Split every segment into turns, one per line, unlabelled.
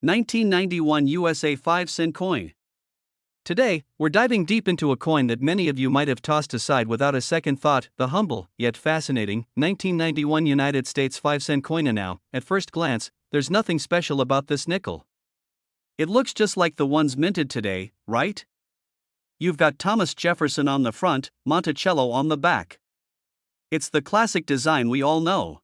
1991 USA 5-cent coin. Today, we're diving deep into a coin that many of you might have tossed aside without a second thought, the humble, yet fascinating, 1991 United States 5-cent coin. And now, at first glance, there's nothing special about this nickel. It looks just like the ones minted today, right? You've got Thomas Jefferson on the front, Monticello on the back. It's the classic design we all know.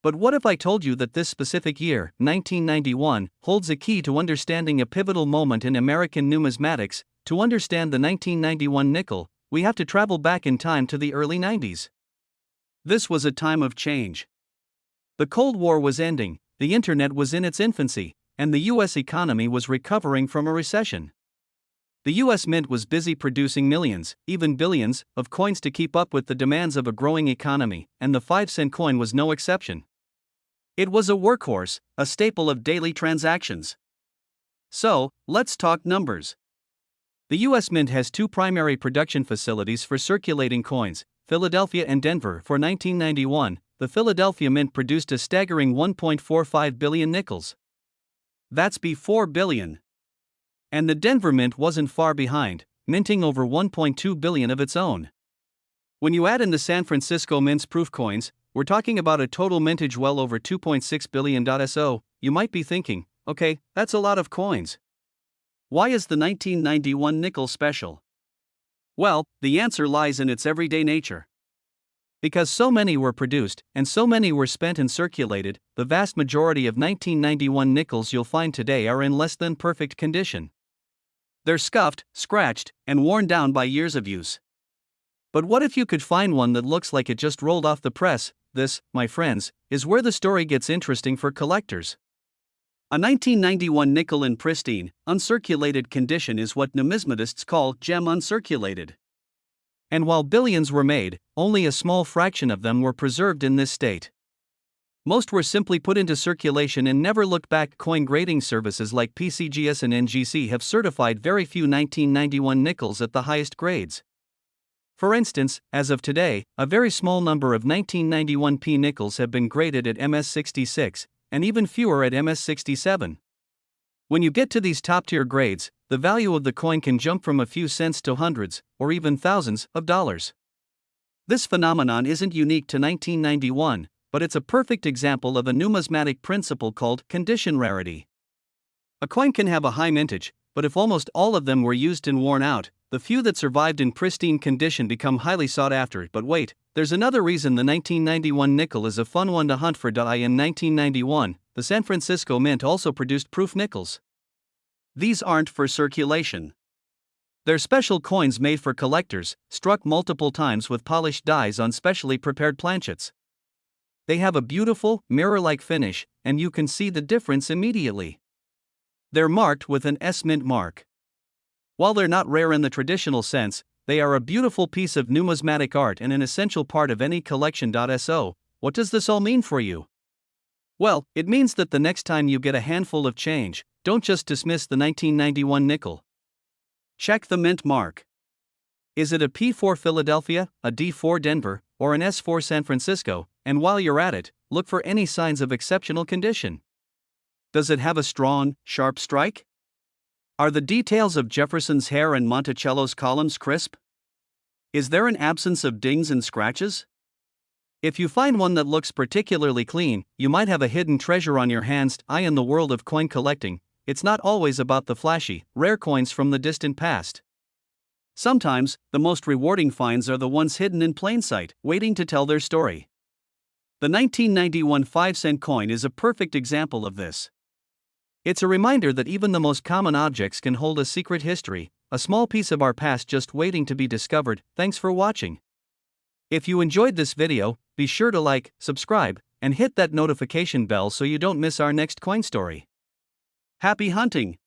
But what if I told you that this specific year, 1991, holds a key to understanding a pivotal moment in American numismatics? To understand the 1991 nickel, we have to travel back in time to the early 90s. This was a time of change. The Cold War was ending, the internet was in its infancy, and the U.S. economy was recovering from a recession. The U.S. Mint was busy producing millions, even billions, of coins to keep up with the demands of a growing economy, and the 5-cent coin was no exception. It was a workhorse, a staple of daily transactions. So, let's talk numbers. The U.S. Mint has two primary production facilities for circulating coins, Philadelphia and Denver. For 1991, the Philadelphia Mint produced a staggering 1.45 billion nickels. That's $4 billion. And the Denver Mint wasn't far behind, minting over 1.2 billion of its own. When you add in the San Francisco Mint's proof coins, we're talking about a total mintage well over 2.6 billion. So, you might be thinking, okay, that's a lot of coins. Why is the 1991 nickel special? Well, the answer lies in its everyday nature. Because so many were produced, and so many were spent and circulated, the vast majority of 1991 nickels you'll find today are in less than perfect condition. They're scuffed, scratched, and worn down by years of use. But what if you could find one that looks like it just rolled off the press? This, my friends, is where the story gets interesting for collectors. A 1991 nickel in pristine, uncirculated condition is what numismatists call gem uncirculated. And while billions were made, only a small fraction of them were preserved in this state. Most were simply put into circulation and never looked back. Coin grading services like PCGS and NGC have certified very few 1991 nickels at the highest grades. For instance, as of today, a very small number of 1991 P nickels have been graded at MS66, and even fewer at MS67. When you get to these top-tier grades, the value of the coin can jump from a few cents to hundreds, or even thousands, of dollars. This phenomenon isn't unique to 1991, but it's a perfect example of a numismatic principle called condition rarity. A coin can have a high mintage, but if almost all of them were used and worn out, the few that survived in pristine condition become highly sought after. But wait, there's another reason the 1991 nickel is a fun one to hunt for. In 1991, the San Francisco Mint also produced proof nickels. These aren't for circulation. They're special coins made for collectors, struck multiple times with polished dies on specially prepared planchets. They have a beautiful, mirror-like finish, and you can see the difference immediately. They're marked with an S Mint mark. While they're not rare in the traditional sense, they are a beautiful piece of numismatic art and an essential part of any collection. So, what does this all mean for you? Well, it means that the next time you get a handful of change, don't just dismiss the 1991 nickel. Check the mint mark. Is it a P4 Philadelphia, a D4 Denver, or an S4 San Francisco? And while you're at it, look for any signs of exceptional condition. Does it have a strong, sharp strike? Are the details of Jefferson's hair and Monticello's columns crisp? Is there an absence of dings and scratches? If you find one that looks particularly clean, you might have a hidden treasure on your hands. In the world of coin collecting, it's not always about the flashy, rare coins from the distant past. Sometimes, the most rewarding finds are the ones hidden in plain sight, waiting to tell their story. The 1991 5-cent coin is a perfect example of this. It's a reminder that even the most common objects can hold a secret history, a small piece of our past just waiting to be discovered. Thanks for watching. If you enjoyed this video, be sure to like, subscribe, and hit that notification bell so you don't miss our next coin story. Happy hunting!